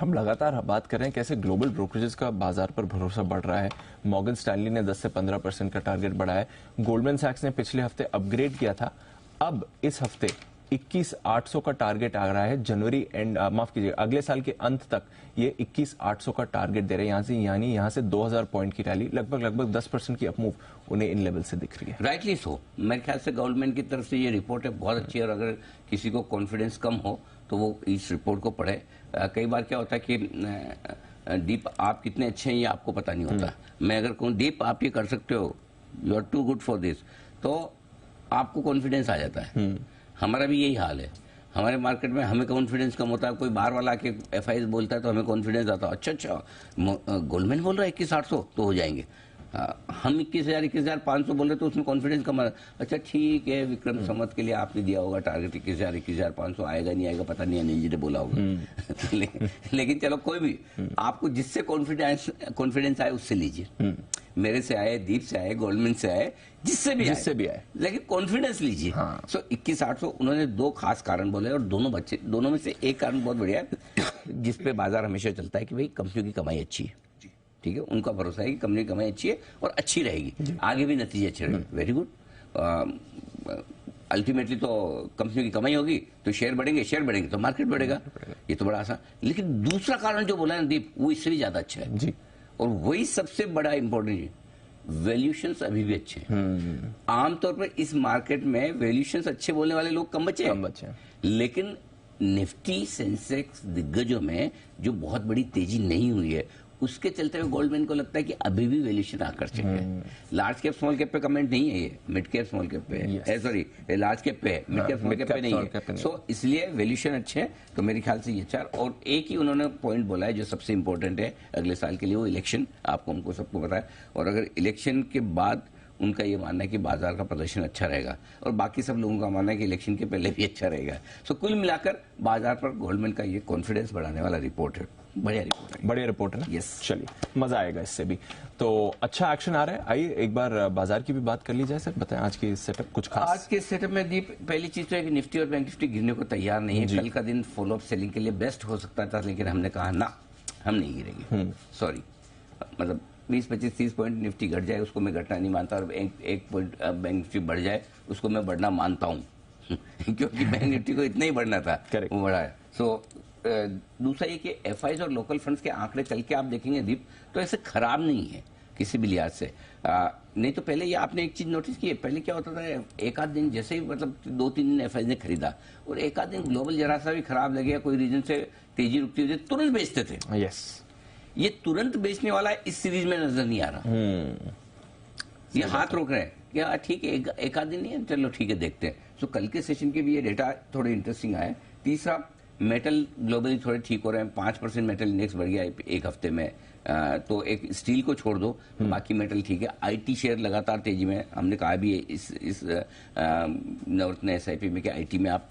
हम लगातार बात कर रहे हैं कैसे ग्लोबल ब्रोकरेजेस का बाजार पर भरोसा बढ़ रहा है। मॉर्गन स्टैनली ने 10 से 15% का टारगेट बढ़ाया है। गोल्डमैन सैक्स ने पिछले हफ्ते अपग्रेड किया था। अब इस हफ्ते 21,800 का टारगेट आ रहा है। जनवरी एंड माफ कीजिए, अगले साल के अंत तक ये 21,800 का टारगेट दे रहे हैं। यहाँ से 2000 पॉइंट की रैली, लगभग 10% की अपमूव उन्हें इन लेवल से दिख रही है। Rightly so. मेरे ख्याल से गवर्नमेंट की तरफ से ये रिपोर्ट है बहुत अच्छी है, और अगर किसी को कॉन्फिडेंस कम हो तो वो इस रिपोर्ट को पढ़े। कई बार क्या होता है कि दीप आप कितने अच्छे हैं ये आपको पता नहीं होता। मैं अगर कहूँ दीप आप ये कर सकते हो, you are too good for this, तो आपको कॉन्फिडेंस आ जाता है। हमारा भी यही हाल है। हमारे मार्केट में हमें कॉन्फिडेंस कम होता है। कोई बाहर वाला आके FIs बोलता है तो हमें कॉन्फिडेंस आता है, अच्छा गोल्डमैन बोल रहा है 21,800 तो हो जाएंगे। हम 21,000 21,500 बोल रहे तो उसमें कॉन्फिडेंस कम। अच्छा ठीक है, विक्रम संवत के लिए आपने दिया होगा टारगेट 21,000 21,500, आएगा नहीं आएगा पता नहीं, अनिल जी ने बोला होगा। लेकिन चलो कोई भी, आपको जिससे कॉन्फिडेंस आए उससे लीजिए। मेरे से आए, दीप से आए, गोल्डमैन से आए, जिससे भी आए, लेकिन कॉन्फिडेंस लीजिए। सो 21,800 उन्होंने दो खास कारण बोले, और दोनों में से एक कारण बहुत बढ़िया है जिसपे बाजार हमेशा चलता है कि भाई कंपनियों की कमाई अच्छी है। ठीक है, उनका भरोसा है कि कंपनी की कमाई अच्छी है और अच्छी रहेगी, आगे भी नतीजे अच्छे रहेंगे। Very good. अल्टीमेटली तो कंपनियों की कमाई होगी तो शेयर बढ़ेंगे तो मार्केट बढ़ेगा। ये तो बड़ा आसान। लेकिन दूसरा कारण जो बोला है दीप, वो इससे भी ज्यादा अच्छा है जी। और वही सबसे बड़ा इंपॉर्टेंट है, वैल्यूएशंस अभी भी अच्छे हैं। आमतौर पर इस मार्केट में वैल्यूएशंस अच्छे बोलने वाले लोग कम बचे हैं। लेकिन निफ्टी सेंसेक्स दिग्गजों में जो बहुत बड़ी तेजी नहीं हुई है, उसके चलते हुए गोल्डमैन को लगता है कि अभी भी वैल्यूएशन आकर्षक है। लार्ज कैप स्मॉल कैप पे कमेंट नहीं है, ये मिड कैप स्मॉल कैप पे है। सॉरी, लार्ज कैप पे है, मिड कैप स्मॉल कैप पे नहीं है। सो इसलिए वैल्यूएशन अच्छे हैं। तो मेरे ख्याल से ये अच्छा। और एक ही उन्होंने पॉइंट बोला है जो सबसे इंपॉर्टेंट है अगले साल के लिए, वो इलेक्शन। आपको हमको सबको पता है। और अगर इलेक्शन के बाद उनका ये मानना है कि बाजार का प्रदर्शन अच्छा रहेगा, और बाकी सब लोगों का मानना है कि इलेक्शन के पहले भी अच्छा रहेगा। सो कुल मिलाकर बाजार पर गोल्डमैन का ये कॉन्फिडेंस बढ़ाने वाला रिपोर्ट है। बढ़िया रिपोर्ट है ना। यस, चलिए मजा आएगा इससे भी। तो अच्छा एक्शन आ रहा है। आइए एक बार बाजार की भी बात कर ली जाए सर। बताएं आज की सेटअप कुछ खास। आज के सेटअप में दीप, पहली चीज तो है कि निफ्टी और बैंक निफ्टी गिरने को तैयार नहीं है। कल का दिन फॉलो अप सेलिंग के लिए बेस्ट हो सकता था, लेकिन हमने कहा ना, हम नहीं गिरेंगे। सॉरी, मतलब 20 25 30 पॉइंट निफ्टी घट जाए उसको मैं घटना नहीं मानता, और एक पॉइंट बैंक निफ्टी बढ़ जाए उसको मैं बढ़ना मानता हूँ। क्योंकि बैंक निफ्टी को इतना ही बढ़ना था, वो बढ़ा है। सो दूसरा ये कि FIs और लोकल फंड्स के आंकड़े चल के आप देखेंगे दीप, तो ऐसे खराब नहीं है किसी भी लिहाज से। नहीं तो पहले ये आपने एक चीज नोटिस की है, पहले क्या होता था, एक आध दिन जैसे ही मतलब 2-3 दिन FIs ने खरीदा, और एक आध दिन ग्लोबल जरा सा भी खराब लगे या कोई रीजन से तेजी रुकती हुई तुरंत बेचते थे। यस, ये तुरंत बेचने वाला इस सीरीज में नजर नहीं आ रहा। ये हाथ रोक रहे हैं क्या, ठीक है एक आध दिन नहीं है, चलो ठीक है देखते हैं। सो कल के सेशन के भी ये डेटा थोड़े इंटरेस्टिंग आए। तीसरा, मेटल ग्लोबली थोड़े ठीक हो रहे हैं। 5% मेटल इंडेक्स बढ़ गया एक हफ्ते में। तो एक स्टील को छोड़ दो, बाकी मेटल ठीक है। IT शेयर लगातार तेजी में। हमने कहा भी इस नवरत्न SIP में कि IT में आप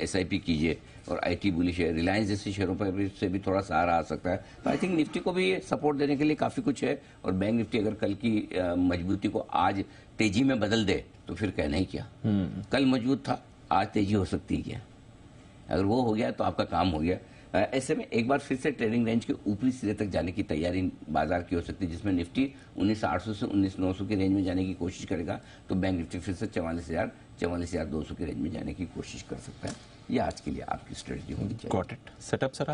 SIP कीजिए, और IT बुलिश है। रिलायंस जैसे शेयरों पर से भी थोड़ा सहारा आ सकता है। तो आई थिंक निफ्टी को भी सपोर्ट देने के लिए काफी कुछ है। और बैंक निफ्टी अगर कल की मजबूती को आज तेजी में बदल दे तो फिर कहना ही क्या। कल मजबूत था, आज तेजी हो सकती है क्या। अगर वो हो गया तो आपका काम हो गया। ऐसे में एक बार फिर से ट्रेडिंग रेंज के ऊपरी सिरे तक जाने की तैयारी बाजार की हो सकती है, जिसमें निफ्टी 19,800 से 19,900 की रेंज में जाने की कोशिश करेगा, तो बैंक निफ्टी फिर से 44,200 की रेंज में जाने की कोशिश कर सकता है। ये आज के लिए आपकी स्ट्रेटजी होनी चाहिए। Got it. Setup sir.